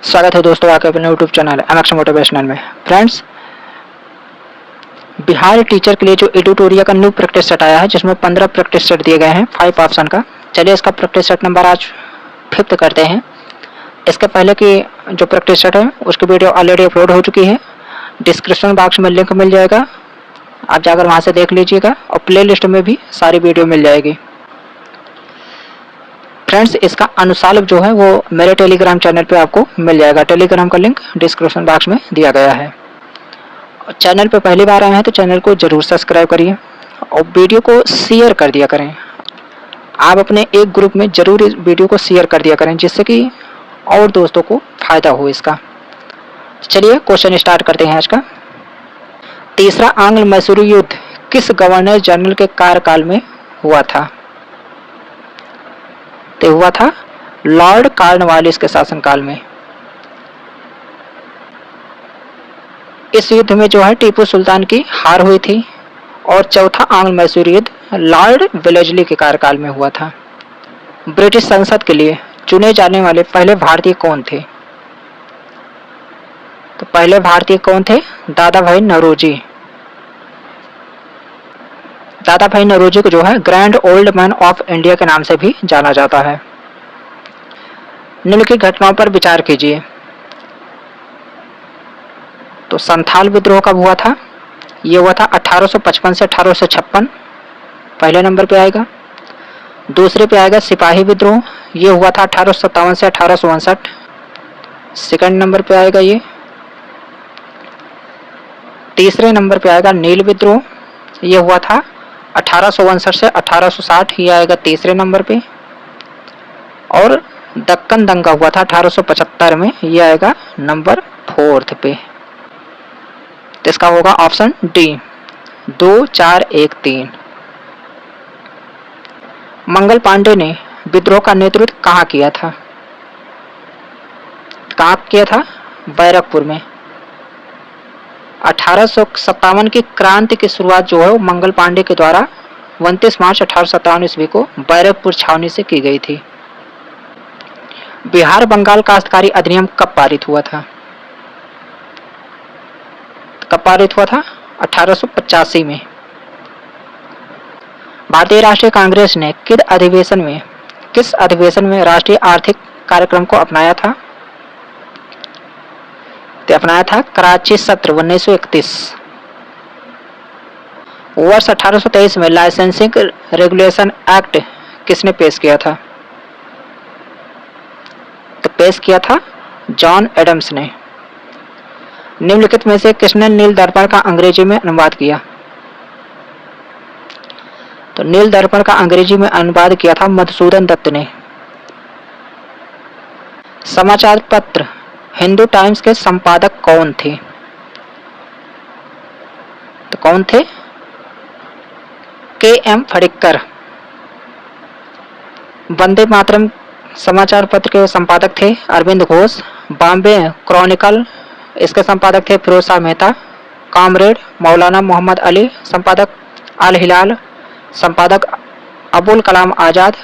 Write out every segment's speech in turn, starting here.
स्वागत है दोस्तों आपके अपने यूट्यूब चैनल एमएक्स मोटिवेशनल में। फ्रेंड्स, बिहार टीचर के लिए जो एडिटोरियल का न्यू प्रैक्टिस सेट आया है जिसमें 15 प्रैक्टिस सेट दिए गए हैं 5 ऑप्शन का। चलिए इसका प्रैक्टिस सेट नंबर आज 5th करते हैं। इसके पहले की जो प्रैक्टिस सेट है उसकी वीडियो ऑलरेडी अपलोड हो चुकी है। डिस्क्रिप्शन बॉक्स में लिंक मिल जाएगा, आप जाकर वहाँ से देख लीजिएगा और प्ले लिस्ट में भी सारी वीडियो मिल जाएगी। फ्रेंड्स, इसका अनुसार जो है वो मेरे टेलीग्राम चैनल पे आपको मिल जाएगा। टेलीग्राम का लिंक डिस्क्रिप्शन बॉक्स में दिया गया है। चैनल पे पहली बार आए हैं तो चैनल को जरूर सब्सक्राइब करिए और वीडियो को शेयर कर दिया करें। आप अपने एक ग्रुप में जरूर इस वीडियो को शेयर कर दिया करें जिससे कि और दोस्तों को फायदा हो इसका। चलिए क्वेश्चन स्टार्ट करते हैं आज का। तीसरा आंग्ल मैसूरी युद्ध किस गवर्नर जनरल के कार्यकाल में हुआ था? तो हुआ था लॉर्ड कॉर्नवालिस के शासनकाल में। इस युद्ध में जो है टीपू सुल्तान की हार हुई थी और चौथा आंग्ल मैसूरी युद्ध लॉर्ड वेलेस्ली के कार्यकाल में हुआ था। ब्रिटिश संसद के लिए चुने जाने वाले पहले भारतीय कौन थे? तो पहले भारतीय कौन थे? दादा भाई नौरोजी। दादा भाई नौरोजी को जो है grand old man of India के नाम से भी जाना जाता है। निम्नलिखित घटनाओं पर विचार कीजिए। तो संथाल विद्रोह कब हुआ था? ये हुआ था 1855 से 1856, पहले नंबर पे आएगा। दूसरे पे आएगा सिपाही विद्रोह, ये हुआ था 1857 से 1859, सेकंड नंबर पे आएगा ये। तीसरे नंबर पे आएगा नील विद्रोह, ये हुआ था 1859 से 1860, ये आएगा तीसरे नंबर पे। और दक्कन दंगा हुआ था 1875 में, ये आएगा नंबर 4th पे। तो इसका होगा ऑप्शन डी 2, 4, 1, 3। मंगल पांडे ने विद्रोह का नेतृत्व कहाँ किया था? कहाँ किया था? बैरकपुर में। 1857 की क्रांति की शुरुआत जो है वो मंगल पांडे के द्वारा 29 मार्च 1857 ईस्वी को बैरकपुर छावनी से की गई थी। बिहार बंगाल काश्तकारी अधिनियम कब पारित हुआ था? कब पारित हुआ था? 1885 में। भारतीय राष्ट्रीय कांग्रेस ने किस अधिवेशन में राष्ट्रीय आर्थिक कार्यक्रम को अपनाया था? तो अपनाया था कराची सत्र 1931। वर्ष 1823 में लाइसेंसिंग रेगुलेशन एक्ट किसने पेश किया था? तो पेश किया था जॉन एडम्स ने। निम्नलिखित में से किसने नील दर्पण का अंग्रेजी में अनुवाद किया? तो नील दर्पण का अंग्रेजी में अनुवाद किया था मधुसूदन दत्त ने। समाचार पत्र हिंदू टाइम्स के संपादक कौन थे? तो कौन थे? के.एम. फडिक्कर। वंदे मातरम समाचार पत्र के संपादक थे अरविंद घोष। बॉम्बे क्रॉनिकल इसके संपादक थे फिरोज शाह मेहता। कामरेड मौलाना मोहम्मद अली, संपादक अल हिलाल, संपादक अबुल कलाम आजाद।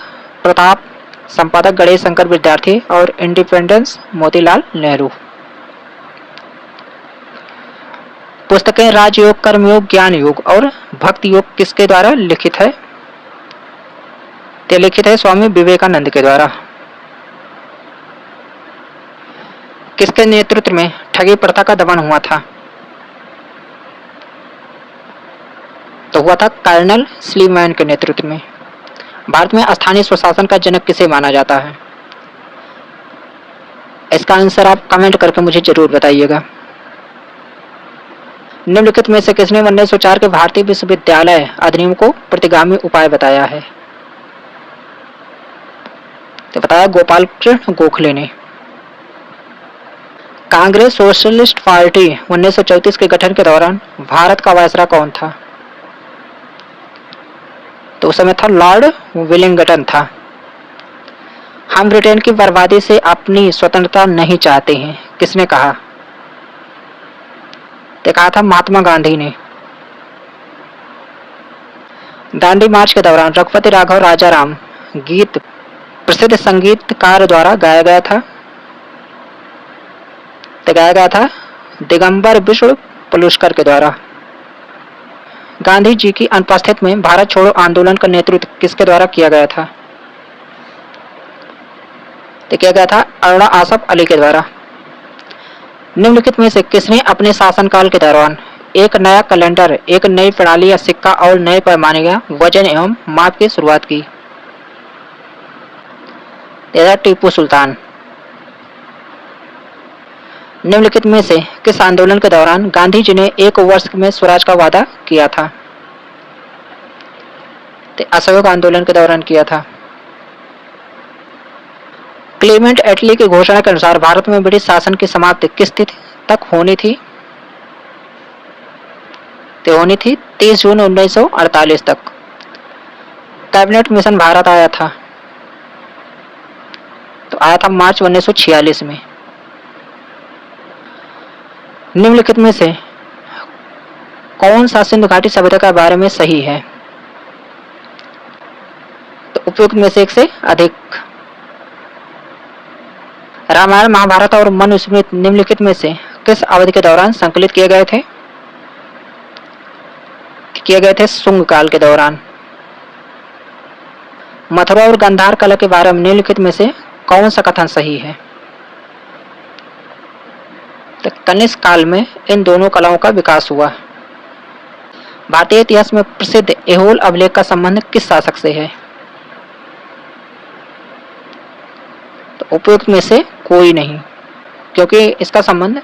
प्रताप संपादक गणेश शंकर विद्यार्थी और इंडिपेंडेंस मोतीलाल नेहरू। पुस्तकें राजयोग, कर्मयोग, ज्ञान योग और भक्ति योग किसके द्वारा लिखित है? तो लिखित है स्वामी विवेकानंद के द्वारा। किसके नेतृत्व में ठगी प्रथा का दमन हुआ था? तो हुआ था कर्नल स्लीमैन के नेतृत्व में। भारत में स्थानीय स्वशासन का जनक किसे माना जाता है? इसका आंसर आप कमेंट करके मुझे जरूर बताइएगा। निम्नलिखित में से किसने 1904 के भारतीय विश्वविद्यालय अधिनियम को प्रतिगामी उपाय बताया है? तो बताया गोपाल कृष्ण गोखले ने। कांग्रेस सोशलिस्ट पार्टी 1934 के गठन के दौरान भारत का वायसराय कौन था? तो उस समय था लॉर्ड विलिंगटन था। हम ब्रिटेन की बर्बादी से अपनी स्वतंत्रता नहीं चाहते हैं, किसने कहा? तो कहा था महात्मा गांधी ने। दांडी मार्च के दौरान रघुपति राघव राजाराम गीत प्रसिद्ध संगीतकार द्वारा गाया गया था। तो गाया गया था दिगंबर विष्णु पलुस्कर के द्वारा। गांधी जी की अनुपस्थिति में भारत छोड़ो आंदोलन का नेतृत्व किसके द्वारा किया गया था? तो किया गया था अरुणा आसफ अली के द्वारा। निम्नलिखित में से किसने अपने शासनकाल के दौरान एक नया कैलेंडर, एक नई प्रणाली या सिक्का और नए पैमाने या वजन एवं माप की शुरुआत की? टीपू सुल्तान। निम्नलिखित में से किस आंदोलन के दौरान गांधी जी ने 1 वर्ष में स्वराज का वादा किया था? तो असहयोग आंदोलन के दौरान किया था। क्लेमेंट एटली की घोषणा के अनुसार भारत में ब्रिटिश शासन की समाप्ति किस तिथि तक होनी थी? तो होनी थी 30 जून 1948 तक। कैबिनेट मिशन भारत आया था, तो आया था मार्च 1946 में। निम्नलिखित में से कौन सा सिंधु घाटी सभ्यता के बारे में सही है? तो उपयुक्त में से एक से अधिक। रामायण, महाभारत और मनुस्मृति निम्नलिखित में से किस अवधि के दौरान संकलित किए गए थे? किए गए थे शुंग काल के दौरान। मथुरा और गांधार कला के बारे में निम्नलिखित में से कौन सा कथन सही है? तो कनिष्क काल में इन दोनों कलाओं का विकास हुआ। भारतीय इतिहास में प्रसिद्ध ऐहोल अभिलेख का संबंध किस शासक से है? तो उपयुक्त में से कोई नहीं, क्योंकि इसका संबंध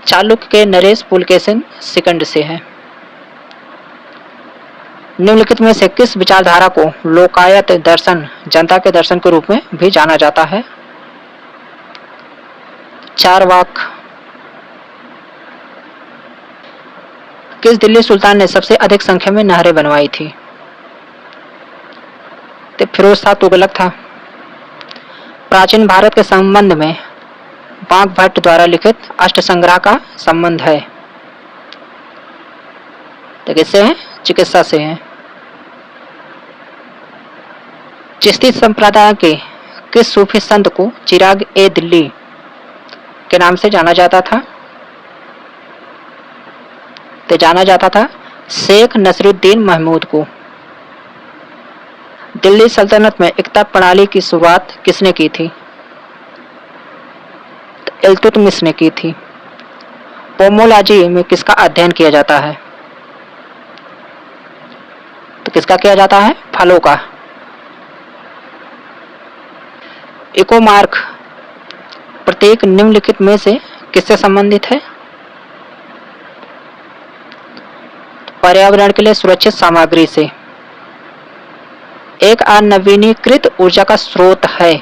चालुक्य के नरेश पुलकेशिन सेकंड से है। निम्नलिखित में से किस विचारधारा को लोकायत दर्शन, जनता के दर्शन के रूप में भी जाना जाता है? चारवाक। किस दिल्ली सुल्तान ने सबसे अधिक संख्या में नहरें बनवाई थी? तो फिरोज शाह तुगलक था। प्राचीन भारत के संबंध में वाग्भट द्वारा लिखित अष्टसंग्रह का संबंध है? तो किससे है? चिकित्सा से है। चिश्ती संप्रदाय के किस सूफी संत को चिराग ए दिल्ली के नाम से जाना जाता था? तो जाना जाता था शेख नसरुद्दीन महमूद को। दिल्ली सल्तनत में एकता प्रणाली की शुरुआत किसने की थी? तो इल्तुतमिश ने की थी। पोमोलॉजी में किसका अध्ययन किया जाता है? तो किसका किया जाता है? फलों का। इकोमार्क प्रतीक निम्नलिखित में से किससे संबंधित है? पर्यावरण के लिए सुरक्षित सामग्री से। एक अनवीनीकृत ऊर्जा का स्रोत है।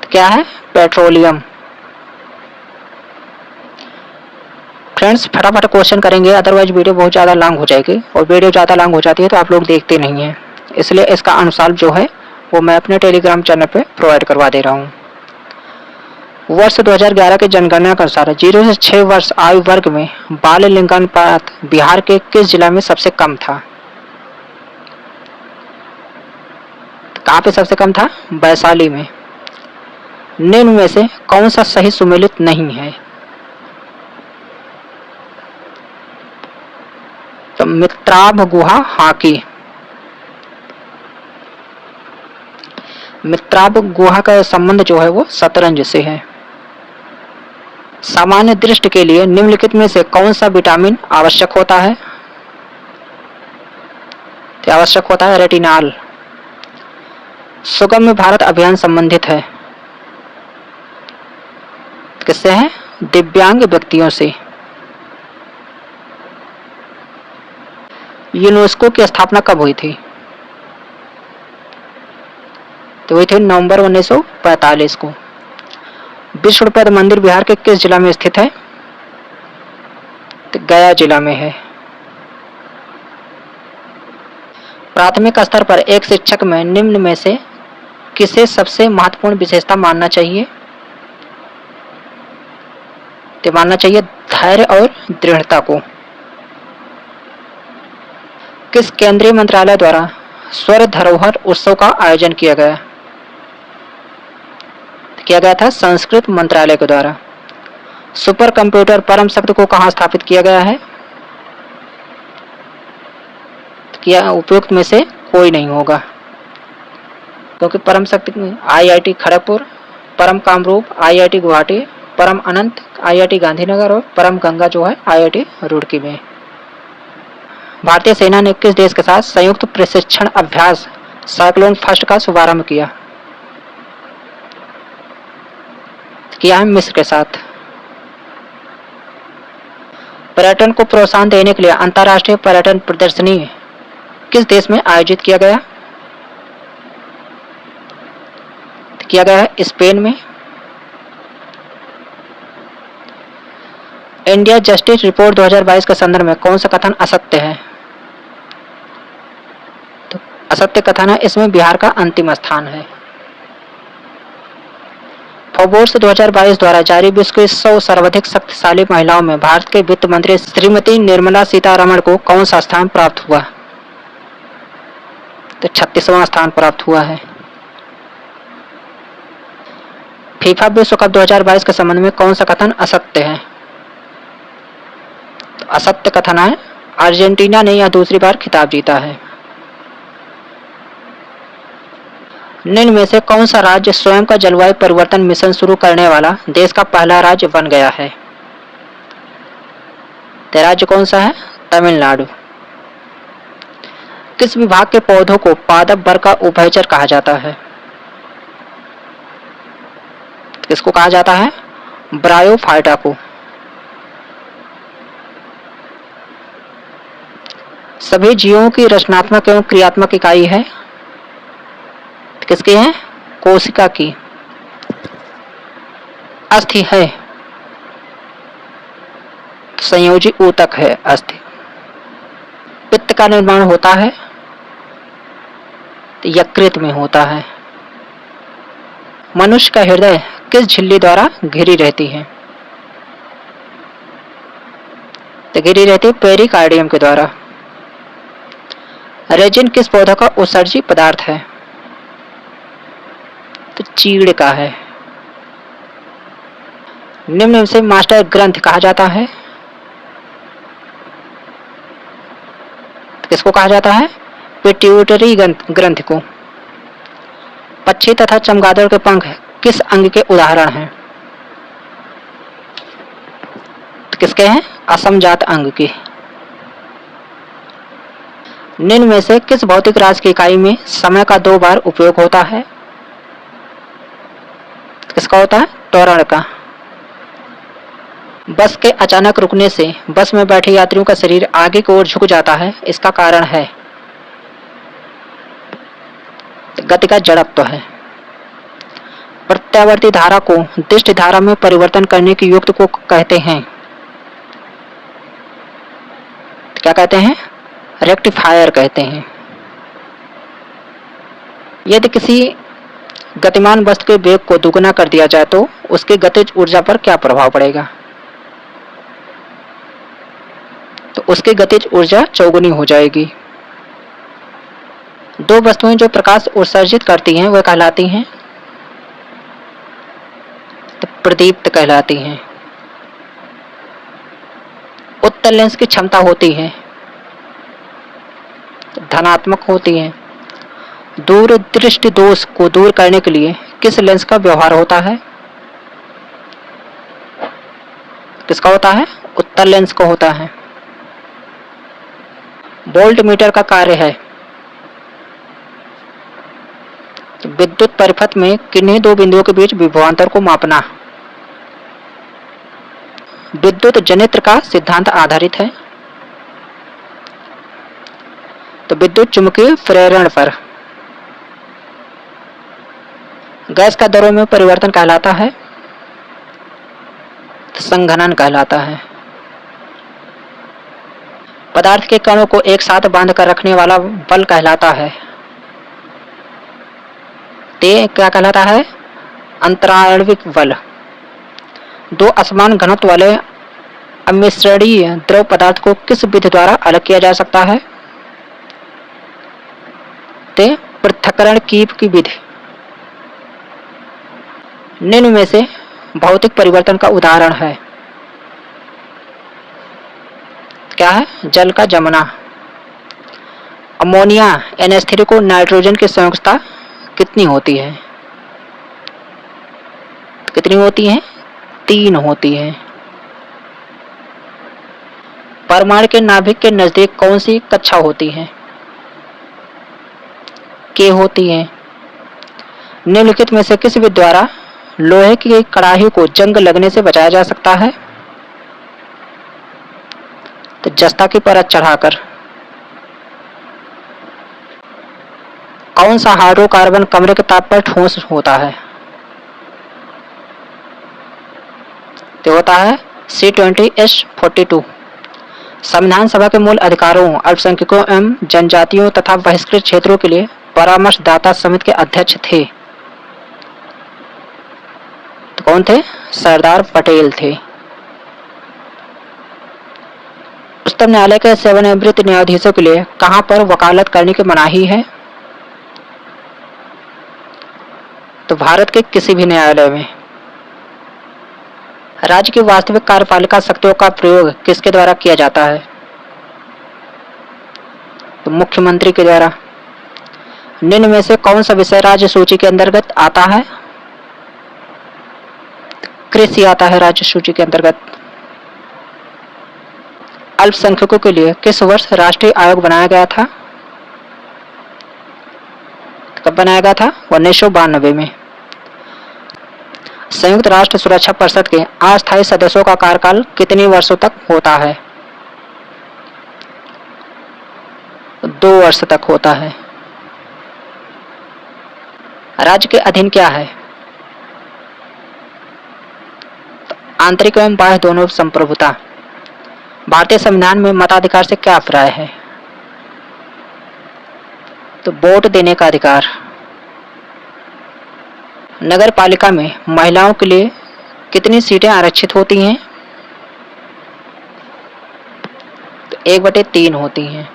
तो क्या है? पेट्रोलियम। फ्रेंड्स, फटाफट क्वेश्चन करेंगे, अदरवाइज वीडियो बहुत ज़्यादा लॉन्ग हो जाएगी, और वीडियो ज़्यादा लॉन्ग हो जाती है तो आप लोग देखते नहीं हैं, इसलिए इसका आंसर जो है वो मैं अपने टेलीग्राम चैनल पे प्रोवाइड करवा दे रहा हूँ। वर्ष 2011 के जनगणना के अनुसार 0 से 6 वर्ष आयु वर्ग में बाल लिंगानुपात बिहार के किस जिला में सबसे कम था? तो कहाँ पे सबसे कम था? वैशाली में। निम्न में से कौन सा सही सुमेलित नहीं है? तो मित्राब गुहा हाकी। मित्राब गुहा का संबंध जो है वो शतरंज से है। सामान्य दृष्टि के लिए निम्नलिखित में से कौन सा विटामिन आवश्यक होता है? तो आवश्यक होता है रेटिनॉल। सुगम्य भारत अभियान संबंधित है किससे है? दिव्यांग व्यक्तियों से। यूनेस्को की स्थापना कब हुई थी? तो हुई थी नवंबर 1945 को। विश्व प्रसिद्ध मंदिर बिहार के किस जिला में स्थित है? तो गया जिला में है। प्राथमिक स्तर पर एक शिक्षक में निम्न में से किसे सबसे महत्वपूर्ण विशेषता मानना चाहिए? तो मानना चाहिए धैर्य और दृढ़ता को। किस केंद्रीय मंत्रालय द्वारा स्वर धरोहर उत्सव का आयोजन किया गया? किया गया था संस्कृत मंत्रालय के द्वारा। सुपर कंप्यूटर परम शक्ति को कहाँ स्थापित किया गया है? क्या उपयुक्त में से कोई नहीं होगा, क्योंकि परम शक्ति IIT खड़गपुर, परम कामरूप IIT गुवाहाटी, परम अनंत IIT गांधीनगर और परम गंगा जो है IIT रुड़की में। भारतीय सेना ने किस देश के साथ संयुक्त प्रशिक्षण अभ्यास साइक्लोन फर्स्ट का शुभारंभ किया है? मिस्र के साथ। पर्यटन को प्रोत्साहन देने के लिए अंतर्राष्ट्रीय पर्यटन प्रदर्शनी किस देश में आयोजित किया गया है? स्पेन में। इंडिया जस्टिस रिपोर्ट 2022 के संदर्भ में कौन सा कथन असत्य है? तो असत्य कथन है, इसमें बिहार का अंतिम स्थान है। फोर्ब्स 2022 द्वारा जारी विश्व की 100 सर्वाधिक शक्तिशाली महिलाओं में भारत के वित्त मंत्री श्रीमती निर्मला सीतारमण को कौन सा स्थान प्राप्त हुआ? तो 36वां स्थान प्राप्त हुआ है। फीफा विश्व कप 2022 के संबंध में कौन सा कथन असत्य है? तो असत्य कथन है, अर्जेंटीना ने यह दूसरी बार खिताब जीता है। निम्न में से कौन सा राज्य स्वयं का जलवायु परिवर्तन मिशन शुरू करने वाला देश का पहला राज्य बन गया है? तो राज्य कौन सा है? तमिलनाडु। किस विभाग के पौधों को पादप वर्ग का उभयचर कहा जाता है? किसको कहा जाता है? ब्रायोफाइटा को। सभी जीवों की रचनात्मक एवं क्रियात्मक इकाई है किसकी है? कोशिका की। अस्थि है, संयोजी ऊतक है अस्थि। पित्त का निर्माण होता है तो यकृत में होता है। मनुष्य का हृदय किस झिल्ली द्वारा घिरी रहती है? तो घिरी रहती है पेरिकार्डियम के द्वारा। रेजिन किस पौधा का उत्सर्जी पदार्थ है? तो चीड़ का है। निम्न में से मास्टर ग्रंथ कहा जाता है? किसको कहा जाता है? पिट्यूटरी ग्रंथ को। पक्षी तथा चमगादड़ के पंख किस अंग के उदाहरण हैं? तो किसके हैं? असमजात अंग के। निम्न में से किस भौतिक राशि की इकाई में समय का 2 बार उपयोग होता है? किसका होता है? त्वरण का। बस के अचानक रुकने से बस में बैठे यात्रियों का शरीर आगे की ओर झुक जाता है, इसका कारण है? गति का जड़त्व है। प्रत्यावर्ती धारा को दिष्ट धारा में परिवर्तन करने की युक्ति को कहते हैं? क्या कहते हैं? रेक्टिफायर कहते हैं। यदि किसी गतिमान वस्तु के वेग को दुगुना कर दिया जाए तो उसकी गतिज ऊर्जा पर क्या प्रभाव पड़ेगा? तो उसकी गतिज ऊर्जा चौगुनी हो जाएगी। 2 वस्तुएं जो प्रकाश उत्सर्जित करती हैं वह कहलाती हैं? तो प्रदीप्त कहलाती हैं। उत्तल लेंस की क्षमता होती है धनात्मक होती है। दूर दृष्टि दोष को दूर करने के लिए किस लेंस का व्यवहार होता है? किसका होता है? उत्तल लेंस का होता है। वोल्ट मीटर का कार्य है तो विद्युत परिपथ में किन्हीं 2 बिंदुओं के बीच विभवांतर को मापना। विद्युत जनित्र का सिद्धांत आधारित है तो विद्युत चुंबकीय प्रेरण पर। गैस का दरों में परिवर्तन कहलाता है तो संघनन कहलाता है। पदार्थ के कणों को एक साथ बांध कर रखने वाला बल कहलाता है? ते क्या कहलाता है? अंतराण्विक बल। 2 असमान घनत्व वाले अमिश्रणीय द्रव पदार्थ को किस विधि द्वारा अलग किया जा सकता है? ते पृथक्करण की विधि। निम्न में से भौतिक परिवर्तन का उदाहरण है? क्या है? जल का जमना। अमोनिया NH3 को नाइट्रोजन की संयोजकता कितनी होती है? कितनी होती है? 3 होती है। परमाणु के नाभिक के नजदीक कौन सी कक्षा होती है? K होती है। निम्नलिखित में से किस विधि द्वारा लोहे की कड़ाही को जंग लगने से बचाया जा सकता है? तो जस्ता की परत चढ़ाकर। कौन सा हाइड्रोकार्बन कमरे के ताप पर ठोस होता है? तो होता है C20H42। संविधान सभा के मूल अधिकारों, अल्पसंख्यकों एवं जनजातियों तथा बहिष्कृत क्षेत्रों के लिए परामर्शदाता समिति के अध्यक्ष थे? तो कौन थे? सरदार पटेल थे। उच्चतम न्यायालय के सेवानिवृत्त न्यायाधीशों के लिए कहां पर वकालत करने की मनाही है? तो भारत के किसी भी न्यायालय में। राज्य की वास्तविक कार्यपालिका शक्तियों का प्रयोग किसके द्वारा किया जाता है? तो मुख्यमंत्री के द्वारा। निम्न में से कौन सा विषय राज्य सूची के अंतर्गत आता है? कृषि आता है राज्य सूची के अंतर्गत। अल्पसंख्यकों के लिए किस वर्ष राष्ट्रीय आयोग बनाया गया था? कब बनाया गया था? 1992 में। संयुक्त राष्ट्र सुरक्षा परिषद के अस्थायी सदस्यों का कार्यकाल कितने वर्षों तक होता है? 2 वर्ष तक होता है। राज्य के अधीन क्या है? आंतरिक एवं बाह्य दोनों संप्रभुता। भारतीय संविधान में मताधिकार से क्या अभिप्राय है? तो वोट देने का अधिकार। नगर पालिका में महिलाओं के लिए कितनी सीटें आरक्षित होती हैं? तो 1/3 होती हैं।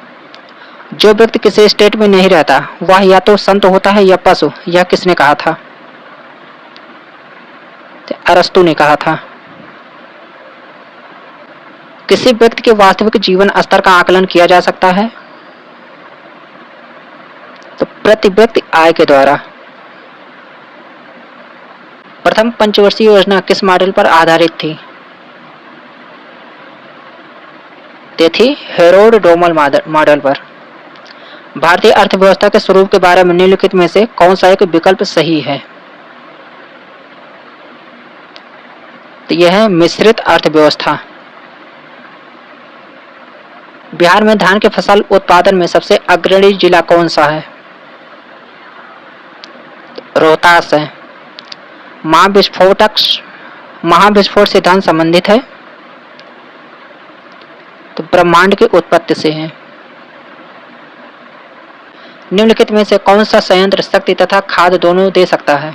जो व्यक्ति किसी स्टेट में नहीं रहता वह या तो संत होता है या पशु, यह किसने कहा था? तो अरस्तु ने कहा था। किसी व्यक्ति के वास्तविक जीवन स्तर का आकलन किया जा सकता है? तो प्रति व्यक्ति आय के द्वारा। प्रथम पंचवर्षीय योजना किस मॉडल पर आधारित थी? ते थी हेरोल्ड डोमल मॉडल पर। भारतीय अर्थव्यवस्था के स्वरूप के बारे में निम्नलिखित में से कौन सा एक विकल्प सही है? तो यह है मिश्रित अर्थव्यवस्था। बिहार में धान के फसल उत्पादन में सबसे अग्रणी जिला कौन सा है? रोहतास है। महाविस्फोट सिद्धांत संबंधित है? तो ब्रह्मांड की उत्पत्ति से है। निम्नलिखित में से कौन सा संयंत्र शक्ति तथा खाद्य दोनों दे सकता है?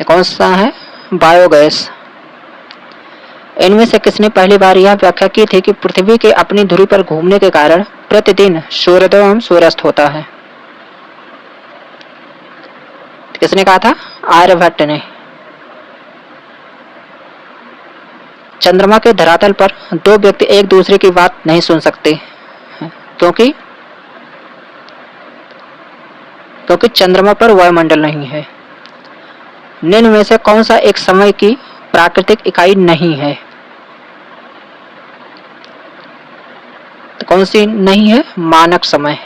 कौन सा है? बायोगैस। इनमें से किसने पहली बार यह व्याख्या की थी कि पृथ्वी के अपनी धुरी पर घूमने के कारण प्रतिदिन सूर्योदय एवं सूर्यास्त होता है? किसने कहा था? आर्यभट्ट ने। चंद्रमा के धरातल पर 2 व्यक्ति एक दूसरे की बात नहीं सुन सकते क्योंकि चंद्रमा पर वायुमंडल नहीं है। निम्न में से कौन सा एक समय की प्राकृतिक इकाई नहीं है? तो कौन सी नहीं है? मानक समय।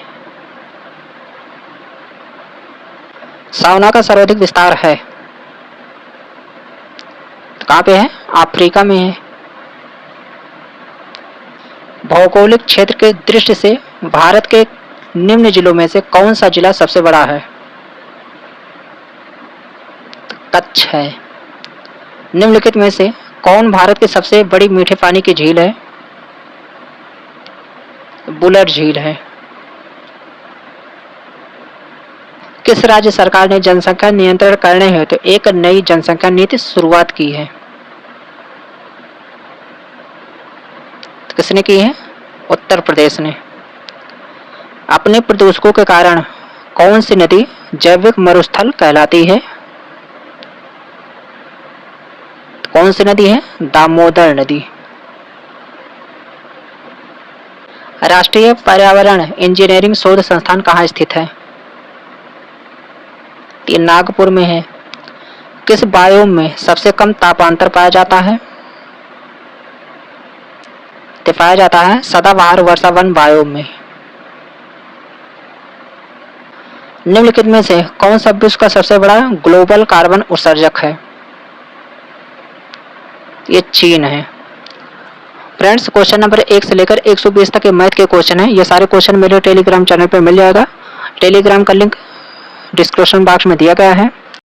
सावना का सर्वाधिक विस्तार है? तो कहां पे है? अफ्रीका में है। भौगोलिक क्षेत्र के दृष्टि से भारत के निम्न जिलों में से कौन सा जिला सबसे बड़ा है? तो कच्छ है। निम्नलिखित में से कौन भारत की सबसे बड़ी मीठे पानी की झील है? बुलर झील है। किस राज्य सरकार ने जनसंख्या नियंत्रण करने हेतु एक नई जनसंख्या नीति शुरुआत की है? तो किसने की है? उत्तर प्रदेश ने। अपने प्रदूषकों के कारण कौन सी नदी जैविक मरुस्थल कहलाती है? कौन सी नदी है? दामोदर नदी। राष्ट्रीय पर्यावरण इंजीनियरिंग शोध संस्थान कहाँ स्थित है? ये नागपुर में है। किस बायोम में सबसे कम तापांतर पाया जाता है? तो पाया जाता है सदाबहार वर्षावन बायोम में। निम्नलिखित में से कौन सा विश्व का सबसे बड़ा ग्लोबल कार्बन उत्सर्जक है? ये चीन है। फ्रेंड्स, क्वेश्चन नंबर 1 से लेकर 120 तक के मैथ के क्वेश्चन है। ये सारे क्वेश्चन मेरे टेलीग्राम चैनल पे मिल जाएगा। टेलीग्राम का लिंक डिस्क्रिप्शन बॉक्स में दिया गया है।